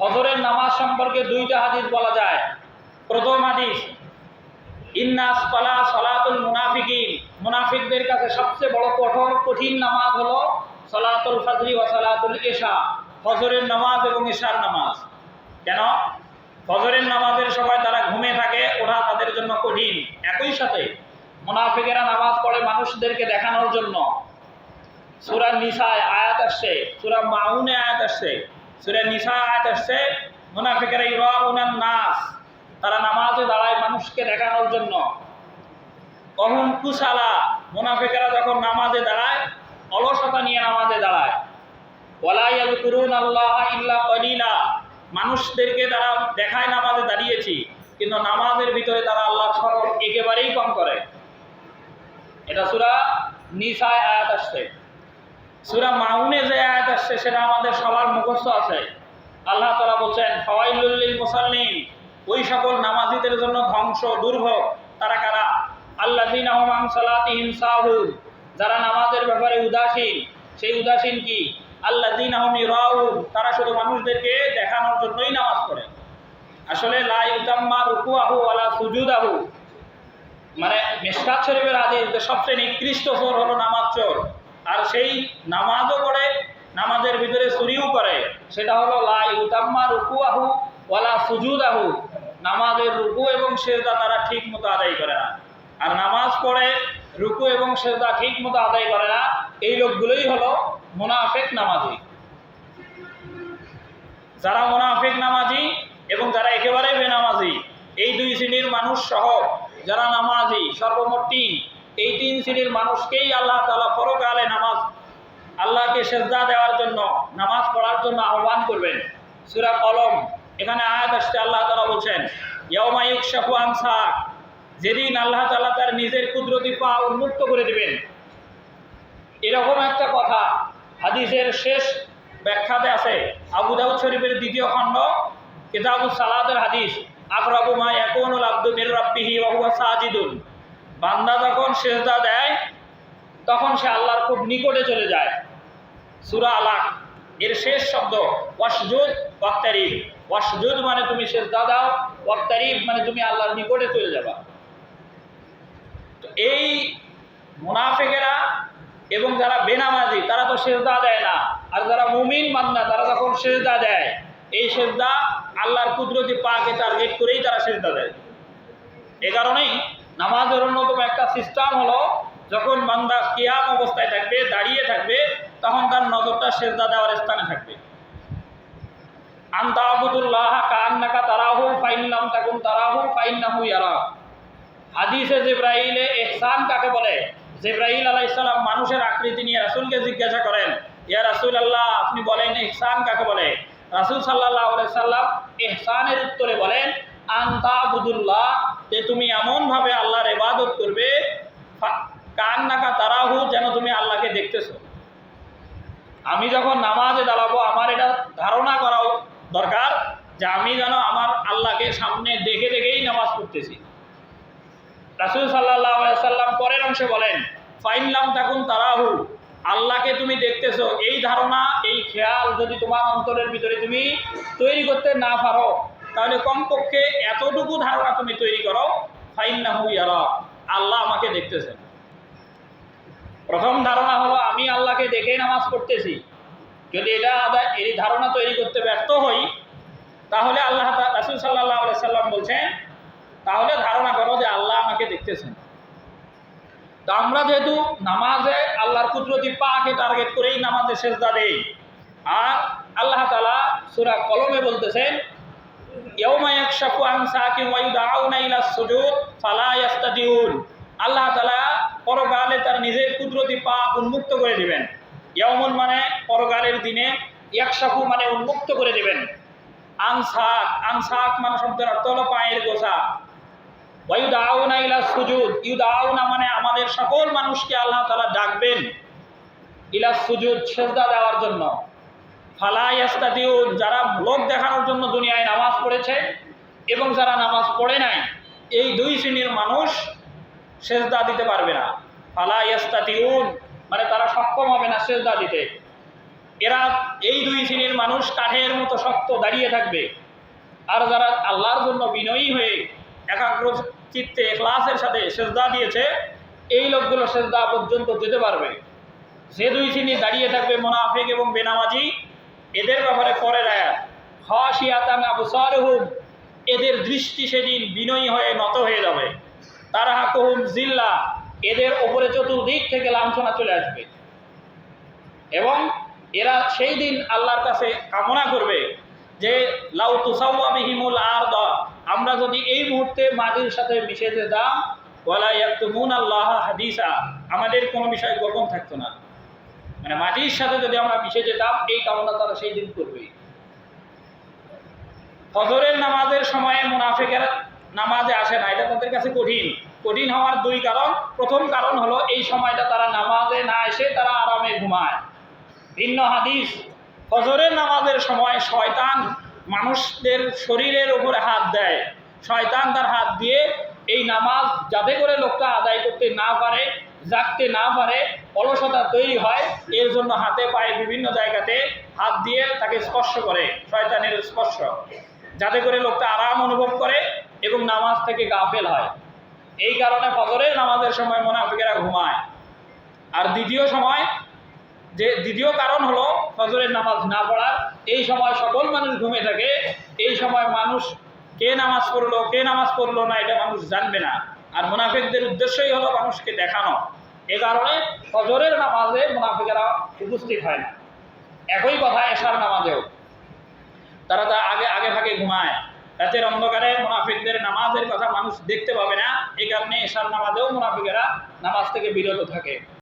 ফজরের নামাজ সম্পর্কে দুইটা হাদিস বলা যায়। প্রথম হাদিস, ইন্নাস পালা সলাতুল মুনাফিকিন, মুনাফিকদের কাছে সবচেয়ে বড় কঠিন নামাজ হলো সলাতুল ফজরি ওয়া সলাতুল ইশা, ফজরের নামাজ এবং ইশার নামাজ। কেন? ফজরের নামাজের সময় তারা ঘুমে থাকে, ওঠা তাদের জন্য কঠিন। একই সাথে মুনাফিকেরা নামাজ পড়ে মানুষদেরকে দেখানোর জন্য। সূরা নিসায় আয়াত আসছে, সূরা মাউনে আয়াত আসছে, সূরা নিসা আয়াত আসছে, মুনাফিকেরা ইরাউনান নাস, তারা নামাজে দাঁড়ায় মানুষকে দেখানোর জন্য। অহুম কুসালা, মুনাফিকেরা যখন নামাজে দাঁড়ায় অলসতা নিয়ে নামাজে দাঁড়ায়। ওয়ালা ইয়াযকুরুনাল্লাহ ইল্লা কলিলা, মানুষদেরকে তারা দেখায় নামাজে দাঁড়িয়েছি, কিন্তু নামাজের ভিতরে তারা আল্লাহর স্মরণ একেবারেই কম করে। এটা সূরা নিসায় আয়াত আসছে। সূরা মাউনে যে আয়াত আসছে সেটা আমাদের সবার মুখস্থ আছে। আল্লাহ তাআলা বলছেন ফাওয়াইলুল লিল মুসাল্লিন, ওই সকল নামাজীদের জন্য ধ্বংস, দুর্ভোগ। তারা কারা? আল্লাযীনা হুম আন সালাতিহিম সাহুন, যারা নামাজের ব্যাপারে উদাসীন। সেই উদাসীন কি? আল্লাযীনা হুম ইরাউন, তারা শুধু মানুষদেরকে দেখানোর জন্যই নামাজ পড়ে। আসলে লা ইউতাম্মা রুকুআহু ওয়ালা সুজুদাহু, মানে মিশকাত শরীফের হাদিস যে সবচেয়ে নিকৃষ্ট চোর হলো নামাজ চোর, আর সেই নামাজও পড়ে, নামাজের ভিতরে চুরিও করে। সেটা হলো লা ইউতাম্মা রুকুআহু ওয়ালা সুজুদাহু, নামাজের রুকু এবং সিজদা তারা ঠিক মতো আদায় করে না। আর নামাজ পড়ে রুকু এবং সিজদা ঠিক মতো আদায় করে না, এই লোকগুলোই হলো মুনাফিক নামাজি। যারা মুনাফিক নামাজি এবং যারা একেবারে বেনামাজি, এই দুই শ্রেণীর মানুষ সহ যারা নামাজি, সর্বমোট এই তিন শ্রেণীর মানুষকেই আল্লাহ তাআলা পরকালে নামাজ, আল্লাহকে সেজদা দেওয়ার জন্য, নামাজ পড়ার জন্য আহ্বান করবেন। সূরা কলম, এখানে আয়াত আসছে, আল্লাহ তাআলা বলছেন ইয়াউমা ইউকশাফু আন সাক, যেদিন আল্লাহ তাআলা তার নিজের কুদরতি পা উন্মুক্ত করে দিবেন। এরকম একটা কথা হাদিসের শেষ ব্যাখ্যাতে আছে, আবু দাউদ শরীফের 2য় খণ্ড কিতাবুস সালাতের হাদিস, আকরাবু মা ইয়াকুনুল আবদু মির রাব্বিহি ওয়া হুয়া সাজিদুন, বান্দা যখন সিজদা দেয় তখন সে আল্লাহর খুব নিকটে চলে যায়। সূরা আলাক এর শেষ শব্দ ওয়াসজুদ ওয়াক্তারিব, ওয়াসজুদ মানে তুমি সিজদা দাও, ওয়াক্তারিব মানে তুমি আল্লাহর নিকটে চলে যাবা। তো এই মুনাফিকেরা এবং যারা বেনামাজি তারা তো সিজদা দেয় না, আর যারা মুমিন বান্দা তারা যখন সিজদা দেয়, এই সিজদা আল্লাহর কুদরতি পাকে টার্গেট করেই তারা সিজদা দেয়। এই কারণেই নামাজের অন্যতম একটা সিস্টেম হলো, যখন বান্দা কিয়াম অবস্থায় থাকবে, দাঁড়িয়ে থাকবে, তখন তার নজরটা সিজদা দেওয়ার স্থানে থাকবে। আনতা আবুদুল্লাহ কান্নাকা তারাহু ফাইন লাম তাকুন তারাহু ফাইন্নাহু ইয়ারাক। হাদিসে জিবরাইলে ইহসান কাকে বলে? জিবরাইল আলাইহিস সালাম মানুষের আকৃতি নিয়ে রাসূলকে জিজ্ঞাসা করেন, ইয়া রাসূলুল্লাহ আপনি বলেন ইহসান কাকে বলে? রাসূল সাল্লাল্লাহু আলাইহি সাল্লাম ইহসানের উত্তরে বলেন আনতা আবুদুল্লাহ, যে তুমি এমনভাবে আল্লাহর ইবাদত করবে কান্নাকা তারাহু, যেন তুমি আল্লাহকে দেখতেছো। আমি যখন নামাজে দাঁড়াবো আমার এটা ধারণা করা দরকার যে আমি যেন আমার আল্লাহকে সামনে দেখে দেখেই নামাজ পড়তেছি। রাসূল সাল্লাল্লাহু আলাইহি সাল্লাম পরের অংশে বলেন ফাইন লাম তাকুন তারাহু, আল্লাহকে তুমি দেখতেছো, এই ধারণা, এই খেয়াল যদি তোমার অন্তরের ভিতরে তুমি তৈরি করতে না পারো, তাহলে কমপক্ষে এতটুকু ধারণা তুমি তৈরি করো ফাইন্নাহু ইয়ারা, আল্লাহ আমাকে দেখতেছেন। প্রথম ধারণা হলো আমি আল্লাহকে দেখে নামাজ পড়তেছি। যদি এই ধারণা তৈরি করতে ব্যর্থ হই, তাহলে আল্লাহ রাসূল সাল্লাল্লাহু আলাইহি সাল্লাম বলছেন তাহলে ধারণা করো যে আল্লাহ আমাকে দেখতেছেন। তো আমরা যেহেতু নামাজে আল্লাহর কুদরতি পাকে টার্গেট করেই নামাজে সেজদা দেই, আর আল্লাহ তাআলা সূরা কলমে বলতেছেন ইয়াউমা ইয়াকশাফু আন সাকিন ওয়া ইউদাউনা ইলাস সুজুদ ফালা ইয়াস্তাতিউন, আল্লাহ তাআলা পরকালে তার নিজের কুদরতি পা উন্মুক্ত করে দিবেন। ইয়াউমুন মানে পরকালের দিনে, ইয়াকশাফু মানে উন্মুক্ত করে দিবেন। আনসাক, আনসাক মানে শব্দের অর্থ হলো পায়ের গোছা। ওয়া ইউদাউনা ইলাস সুজুদ, ইউদাউনা মানে আমাদের সকল মানুষকে আল্লাহ তাআলা ডাকবেন ইলাস সুজুদ, সিজদা দেওয়ার জন্য। ফালা ইয়াস্তাতিউন, যারা লোক দেখানোর জন্য দুনিয়ায় নামাজ পড়েছে এবং যারা নামাজ পড়ে নাই, এই দুই শ্রেণীর মানুষ সেজদা দিতে পারবে না। ফালা ইয়াস্তাতিউন মানে তারা সক্ষম হবে না সেজদা দিতে। এরা এই দুই শ্রেণীর মানুষ কাঠের মতো শক্ত দাঁড়িয়ে থাকবে। আর যারা আল্লাহর জন্য বিনয়ী হয়ে একাগ্র চিত্তে ইখলাসের সাথে সেজদা দিয়েছে, এই লোকগুলো সেজদা পর্যন্ত যেতে পারবে। যে দুই শ্রেণী দাঁড়িয়ে থাকবে, মুনাফিক এবং বেনামাজি, এদের ব্যাপারে পরের আয়াত, খাশিয়াতান আবসারুহুম, এদের দৃষ্টি সেদিন বিনয়ী হয়ে নত হয়ে যাবে। তারহাকুহুম জিল্লা, এদের ওপরে চতুর্দিক থেকে লাঞ্ছনা চলে আসবে। এবং এরা সেই দিন আল্লাহর কাছে কামনা করবে যে লাউ তুসাওয়া বিহিমুল আরদ, আমরা যদি এই মুহূর্তে মাটির সাথে মিশে যেতাম, ওয়ালা ইয়াকতুমুনাল্লাহ হাদিসা, আমাদের কোনো বিষয় গোপন থাকতো না। মানে মাটির সাথে যদি আমরা মিশে যেতাম, এই কামনা তারা সেই দিন করবে। ফজরের নামাজের সময়ে মুনাফিকেরা নামাজে আসে না, এটা তাদের কাছে কঠিন হওয়ার দুই কারণ। প্রথম কারণ হলো এই সময়টা তারা নামাজে না এসে তারা আরামে ঘুমায়। ভিন্ন হাদিস, ফজরের নামাজের সময় শয়তান মানুষদের শরীরের উপরে হাত দেয়। শয়তান তার হাত দিয়ে এই নামাজ যাতে করে লোকটা আদায় করতে না পারে, জাগতে না পারে, অলসতা তৈরি হয়, এর জন্য হাতে পায়ে বিভিন্ন জায়গাতে হাত দিয়ে তাকে স্পর্শ করে, শয়তানের স্পর্শ, যাতে করে লোকটা আরাম অনুভব করে এবং নামাজ থেকে গাফেল হয়। এই কারণে ফজরের নামাজের সময় মুনাফিকেরা ঘুমায়। আর দ্বিতীয় কারণ হলো ফজরের নামাজ না পড়ার। এই সময় সকল মানুষ ঘুমে থাকে। এই সময় মানুষ কে নামাজ পড়লো না এটা মানুষ জানবে না। আর মুনাফিকদের উদ্দেশ্যই হলো মানুষকে দেখানো। এ কারণে ফজরের নামাজে মুনাফিকেরা উপস্থিত হয় না। একই কথা এশার নামাজেও তারা আগে ভাগে ঘুমায়। রাতের অন্ধকারে মুনাফিকদের নামাজের কথা মানুষ দেখতে পাবে না। এই কারণে এশার নামাজেও মুনাফিকেরা নামাজ থেকে বিরত থাকে।